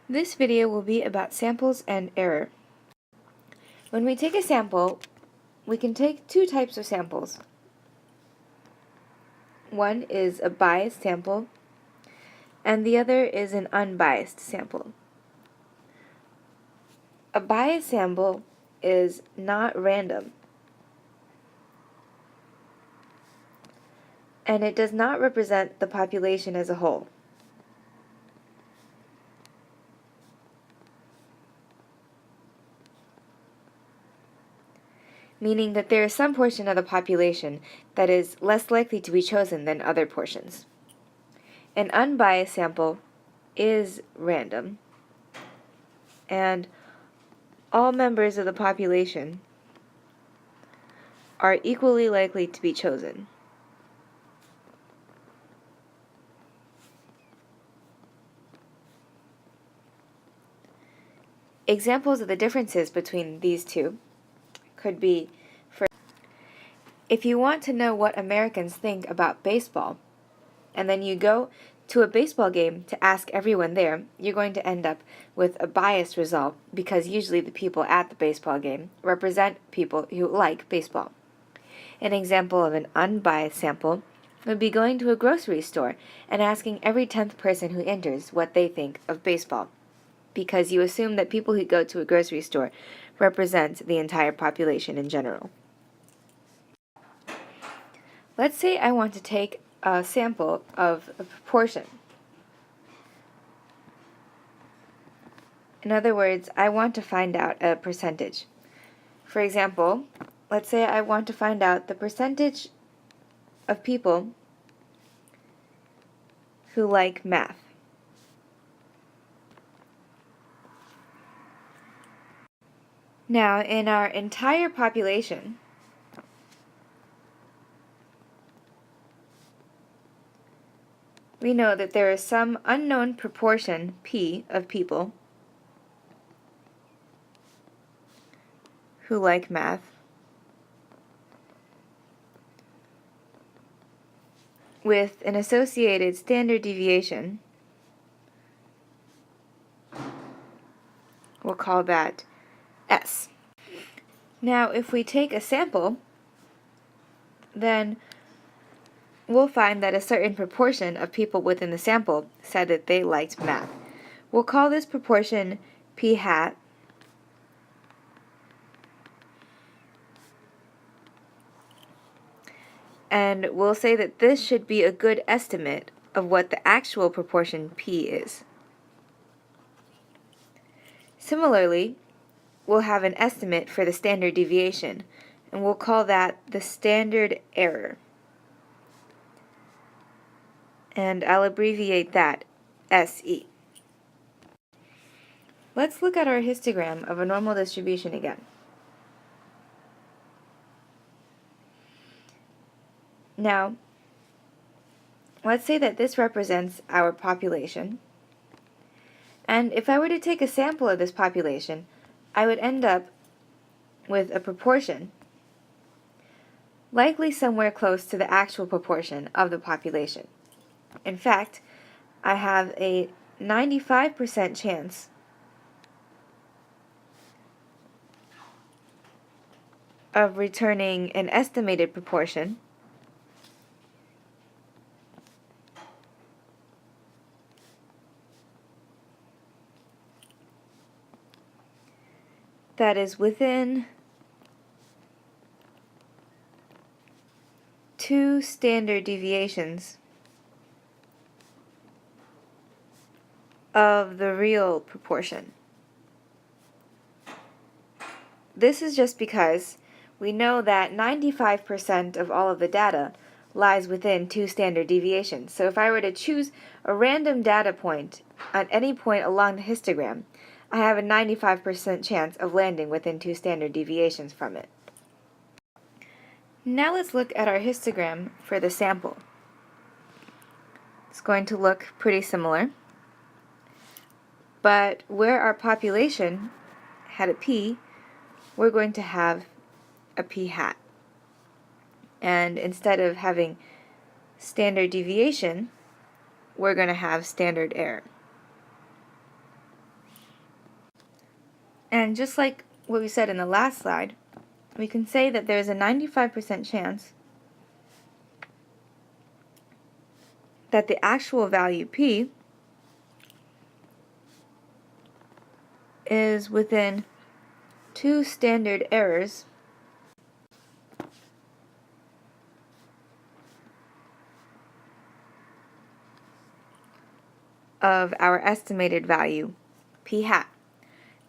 This video will be about samples and error. When we take a sample, we can take two types of samples. One is a biased sample, and the other is an unbiased sample. A biased sample is not random, and it does not represent the population as a whole. Meaning that there is some portion of the population that is less likely to be chosen than other portions. An unbiased sample is random, and all members of the population are equally likely to be chosen. Examples of the differences between these two could be, if you want to know what Americans think about baseball, and then you go to a baseball game to ask everyone there, you're going to end up with a biased result because usually the people at the baseball game represent people who like baseball. An example of an unbiased sample would be going to a grocery store and asking every 10th person who enters what they think of baseball, because you assume that people who go to a grocery store represent the entire population in general. Let's say I want to take a sample of a proportion. In other words, I want to find out a percentage. For example, let's say I want to find out the percentage of people who like math. Now, in our entire population, we know that there is some unknown proportion, p, of people who like math, with an associated standard deviation. We'll call that S. Now, if we take a sample, then we'll find that a certain proportion of people within the sample said that they liked math. We'll call this proportion p hat, and we'll say that this should be a good estimate of what the actual proportion p is. Similarly, we'll have an estimate for the standard deviation, and we'll call that the standard error. And I'll abbreviate that SE. Let's look at our histogram of a normal distribution again. Now, let's say that this represents our population, and if I were to take a sample of this population, I would end up with a proportion likely somewhere close to the actual proportion of the population. In fact, I have a 95% chance of returning an estimated proportion that is within 2 standard deviations of the real proportion. This is just because we know that 95% of all of the data lies within 2 standard deviations. So if I were to choose a random data point at any point along the histogram, I have a 95% chance of landing within 2 standard deviations from it. Now let's look at our histogram for the sample. It's going to look pretty similar, but where our population had a p, we're going to have a p hat. And instead of having standard deviation, we're going to have standard error. And just like what we said in the last slide, we can say that there's a 95% chance that the actual value P is within 2 standard errors of our estimated value, P hat.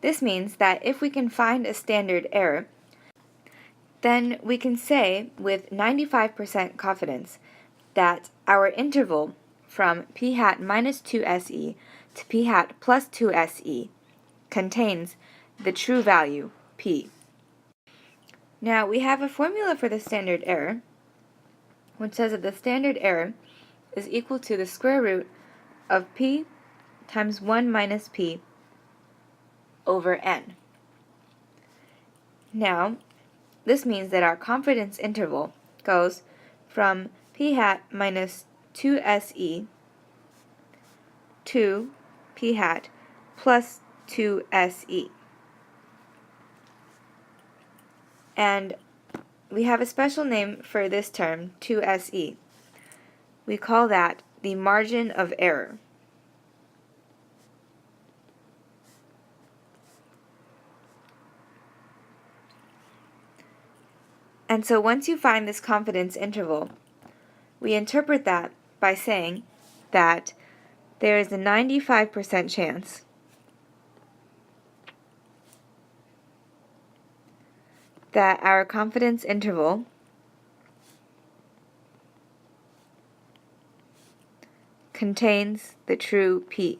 This means that if we can find a standard error, then we can say with 95% confidence that our interval from P hat minus 2SE to P hat plus 2SE contains the true value, P. Now we have a formula for the standard error, which says that the standard error is equal to the square root of P times 1 minus P over N. Now, this means that our confidence interval goes from P hat minus 2SE to P hat plus 2SE. And we have a special name for this term, 2SE. We call that the margin of error. And so once you find this confidence interval, we interpret that by saying that there is a 95% chance that our confidence interval contains the true P.